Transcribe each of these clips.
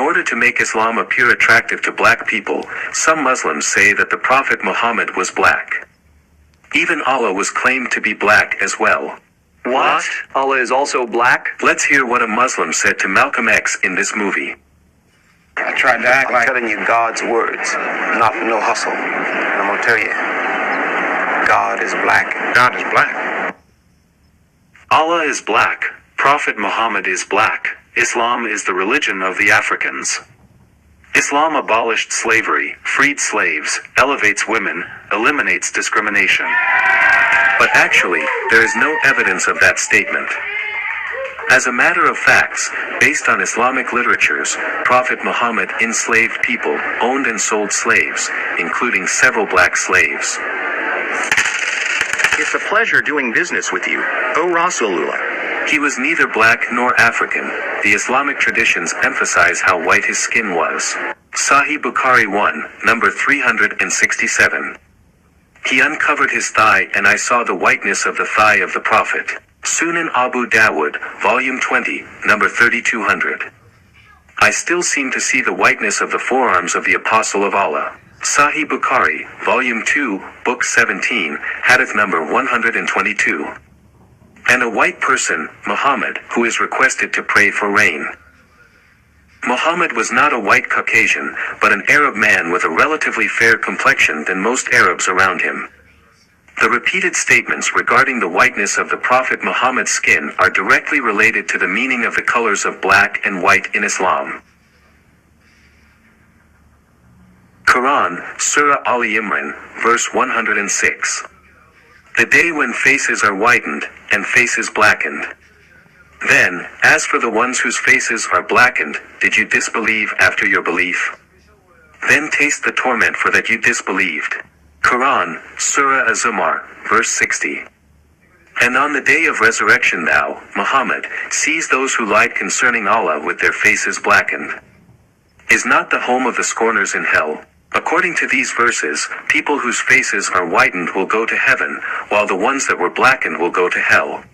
order to make Islam appear attractive to black people, some Muslims say that the Prophet Muhammad was black. Even Allah was claimed to be black as well. What? Allah is also black? Let's hear what a Muslim said to Malcolm X in this movie. I tried to act like telling you God's words, not no hustle. And I'm gonna tell you, God is black. God is black. Allah is black. Prophet Muhammad is black. Islam is the religion of the Africans. Islam abolished slavery, freed slaves, elevates women, eliminates discrimination. But actually, there is no evidence of that statement. As a matter of facts, based on Islamic literatures, Prophet Muhammad enslaved people, owned and sold slaves, including several black slaves. It's a pleasure doing business with you, O Rasulullah. He was neither black nor African. The Islamic traditions emphasize how white his skin was. Sahih Bukhari 1, number 367. He uncovered his thigh and I saw the whiteness of the thigh of the Prophet. Sunan Abu Dawud, volume 20, number 3200. I still seem to see the whiteness of the forearms of the Apostle of Allah. Sahih Bukhari, volume 2, book 17, hadith number 122. And a white person, Muhammad, who is requested to pray for rain. Muhammad was not a white Caucasian, but an Arab man with a relatively fair complexion than most Arabs around him. The repeated statements regarding the whiteness of the Prophet Muhammad's skin are directly related to the meaning of the colors of black and white in Islam. Quran, Surah Ali Imran, verse 106. The day when faces are whitened, and faces blackened. Then, as for the ones whose faces are blackened, did you disbelieve after your belief? Then taste the torment for that you disbelieved. Quran, Surah Az-Zumar, verse 60. And on the day of resurrection thou, Muhammad, sees those who lied concerning Allah with their faces blackened. Is not the home of the scorners in hell? According to these verses, people whose faces are whitened will go to heaven, while the ones that were blackened will go to hell.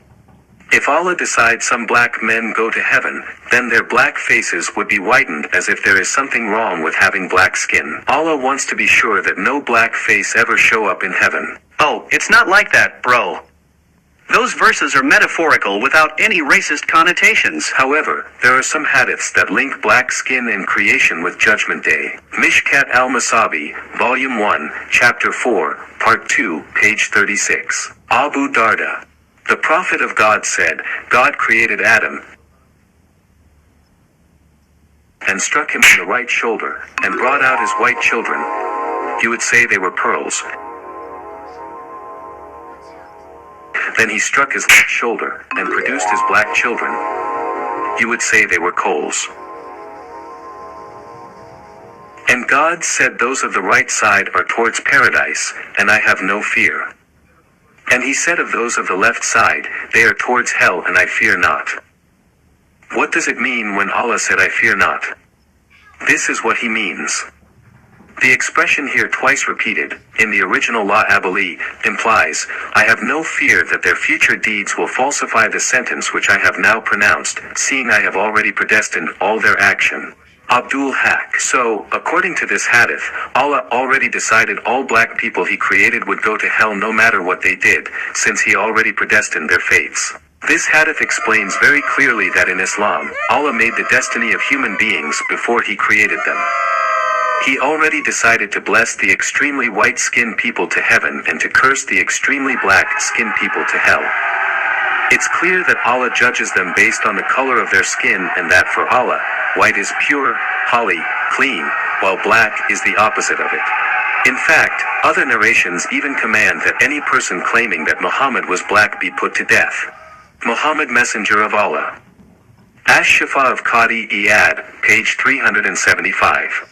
If Allah decides some black men go to heaven, then their black faces would be whitened as if there is something wrong with having black skin. Allah wants to be sure that no black face ever show up in heaven. Oh, it's not like that, bro. Those verses are metaphorical without any racist connotations. However, there are some hadiths that link black skin and creation with Judgment Day. Mishkat al-Masabi, Volume 1, Chapter 4, Part 2, page 36. Abu Darda. The Prophet of God said, God created Adam and struck him on the right shoulder, and brought out his white children. You would say they were pearls. Then he struck his left shoulder, and produced his black children. You would say they were coals. And God said those of the right side are towards paradise, and I have no fear. And he said of those of the left side, they are towards hell and I fear not. What does it mean when Allah said I fear not? This is what he means. The expression here twice repeated, in the original La Abali, implies, I have no fear that their future deeds will falsify the sentence which I have now pronounced, seeing I have already predestined all their action. Abdul Haq. So, according to this hadith, Allah already decided all black people he created would go to hell no matter what they did, since he already predestined their fates. This hadith explains very clearly that in Islam, Allah made the destiny of human beings before he created them. He already decided to bless the extremely white-skinned people to heaven and to curse the extremely black-skinned people to hell. It's clear that Allah judges them based on the color of their skin and that for Allah, white is pure, holy, clean, while black is the opposite of it. In fact, other narrations even command that any person claiming that Muhammad was black be put to death. Muhammad, Messenger of Allah. Ash-Shifa of Qadi Iyad, page 375.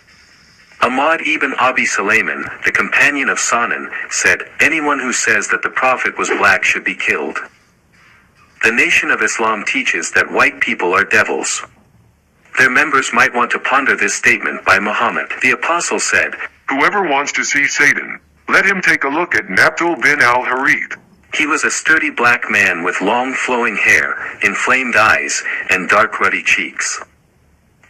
Ahmad ibn Abi Sulayman, the companion of Sanan, said, anyone who says that the Prophet was black should be killed. The Nation of Islam teaches that white people are devils. Their members might want to ponder this statement by Muhammad. The Apostle said, whoever wants to see Satan, let him take a look at Nabtul bin al-Harith. He was a sturdy black man with long flowing hair, inflamed eyes, and dark ruddy cheeks.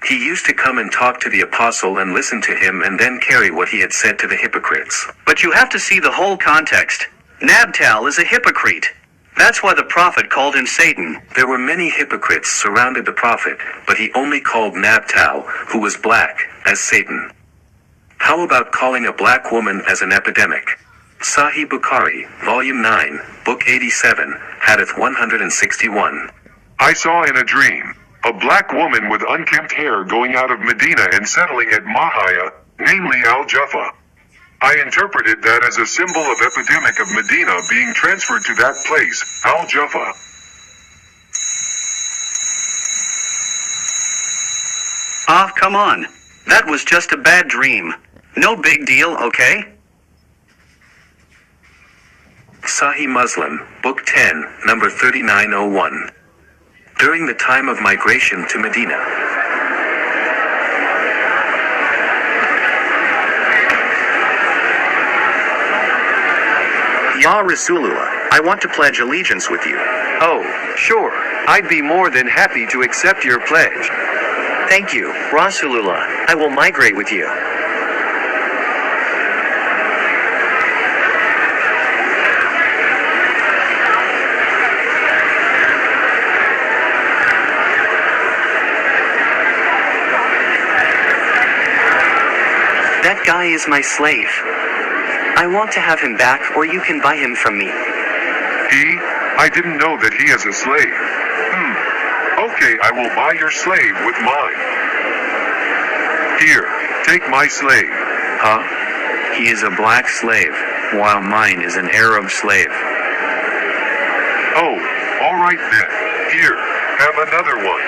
He used to come and talk to the apostle and listen to him and then carry what he had said to the hypocrites. But you have to see the whole context. Nabtal is a hypocrite. That's why the prophet called him Satan. There were many hypocrites surrounded the prophet, but he only called Nabtal, who was black, as Satan. How about calling a black woman as an epidemic? Sahih Bukhari, Volume 9, Book 87, Hadith 161. I saw in a dream a black woman with unkempt hair going out of Medina and settling at Mahaya, namely Al-Jaffa. I interpreted that as a symbol of epidemic of Medina being transferred to that place, Al-Jaffa. Ah, come on. That was just a bad dream. No big deal, okay? Sahih Muslim, Book 10, number 3901. During the time of migration to Medina. Ya Rasulullah, I want to pledge allegiance with you. Oh, sure. I'd be more than happy to accept your pledge. Thank you, Rasulullah. I will migrate with you. That guy is my slave. I want to have him back, or you can buy him from me. I didn't know that he is a slave. Okay, I will buy your slave with mine. Here, take my slave. Huh? He is a black slave, while mine is an Arab slave. Oh, alright then. Here, have another one.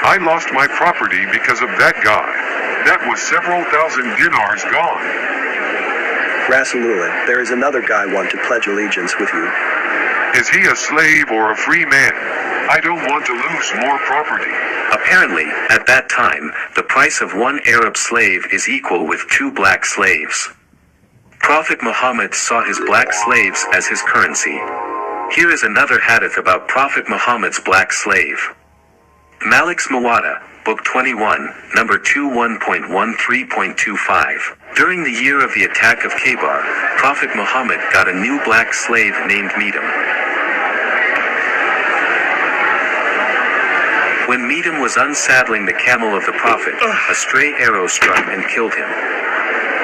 I lost my property because of that guy. That was several thousand dinars gone. Rasulullah, there is another guy want to pledge allegiance with you. Is he a slave or a free man? I don't want to lose more property. Apparently, at that time, the price of one Arab slave is equal with 2 black slaves. Prophet Muhammad saw his black slaves as his currency. Here is another hadith about Prophet Muhammad's black slave. Malik's Muwatta, Book 21, number 21.13.25. During the year of the attack of Khaybar, Prophet Muhammad got a new black slave named Medam. When Medam was unsaddling the camel of the Prophet, a stray arrow struck and killed him.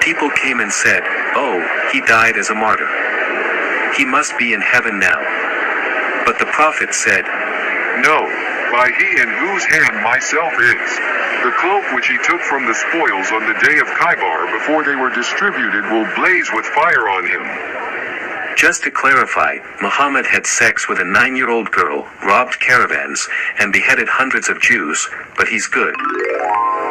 People came and said, "Oh, he died as a martyr. He must be in heaven now." But the Prophet said, No, by he in whose hand myself is. The cloak which he took from the spoils on the day of Khaybar before they were distributed will blaze with fire on him. Just to clarify, Muhammad had sex with a 9-year-old girl, robbed caravans, and beheaded hundreds of Jews, but he's good.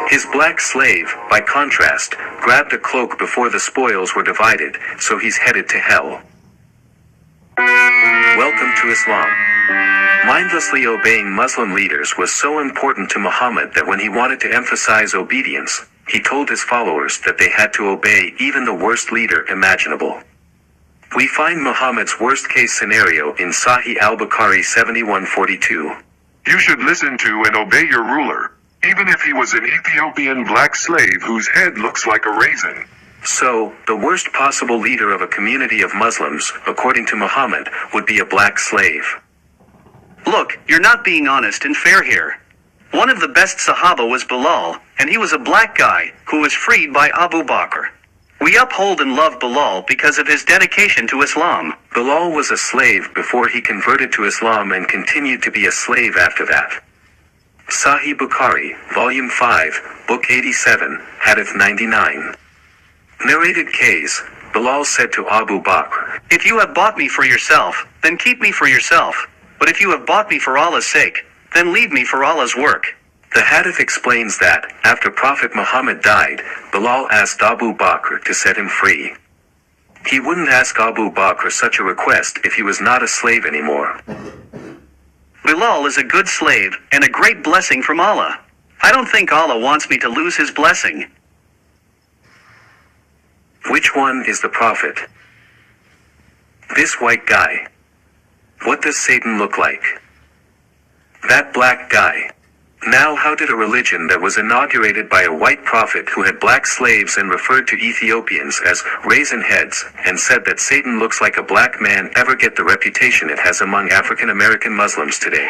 His black slave, by contrast, grabbed a cloak before the spoils were divided, so he's headed to hell. Welcome to Islam. Mindlessly obeying Muslim leaders was so important to Muhammad that when he wanted to emphasize obedience, he told his followers that they had to obey even the worst leader imaginable. We find Muhammad's worst-case scenario in Sahih al-Bukhari 7142. You should listen to and obey your ruler, even if he was an Ethiopian black slave whose head looks like a raisin. So, the worst possible leader of a community of Muslims, according to Muhammad, would be a black slave. Look, you're not being honest and fair here. One of the best Sahaba was Bilal, and he was a black guy who was freed by Abu Bakr. We uphold and love Bilal because of his dedication to Islam. Bilal was a slave before he converted to Islam and continued to be a slave after that. Sahih Bukhari, Volume 5, Book 87, Hadith 99. Narrated case, Bilal said to Abu Bakr, "If you have bought me for yourself, then keep me for yourself. But if you have bought me for Allah's sake, then leave me for Allah's work." The hadith explains that, after Prophet Muhammad died, Bilal asked Abu Bakr to set him free. He wouldn't ask Abu Bakr such a request if he was not a slave anymore. Bilal is a good slave, and a great blessing from Allah. I don't think Allah wants me to lose his blessing. Which one is the Prophet? This white guy. What does Satan look like? That black guy. Now how did a religion that was inaugurated by a white prophet who had black slaves and referred to Ethiopians as raisin heads, and said that Satan looks like a black man, ever get the reputation it has among African American Muslims today?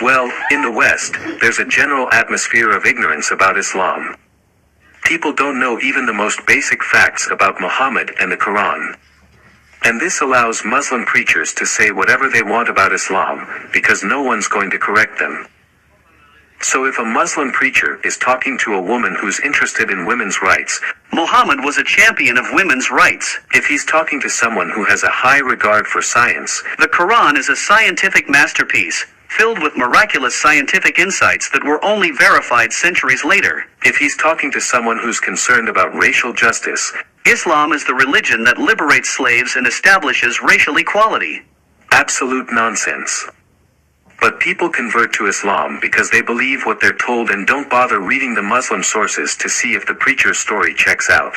Well, in the West, there's a general atmosphere of ignorance about Islam. People don't know even the most basic facts about Muhammad and the Quran. And this allows Muslim preachers to say whatever they want about Islam, because no one's going to correct them. So if a Muslim preacher is talking to a woman who's interested in women's rights, Muhammad was a champion of women's rights. if he's talking to someone who has a high regard for science, The Quran is a scientific masterpiece, filled with miraculous scientific insights that were only verified centuries later. if he's talking to someone who's concerned about racial justice, Islam is the religion that liberates slaves and establishes racial equality. absolute nonsense. But people convert to Islam because they believe what they're told and don't bother reading the Muslim sources to see if the preacher's story checks out.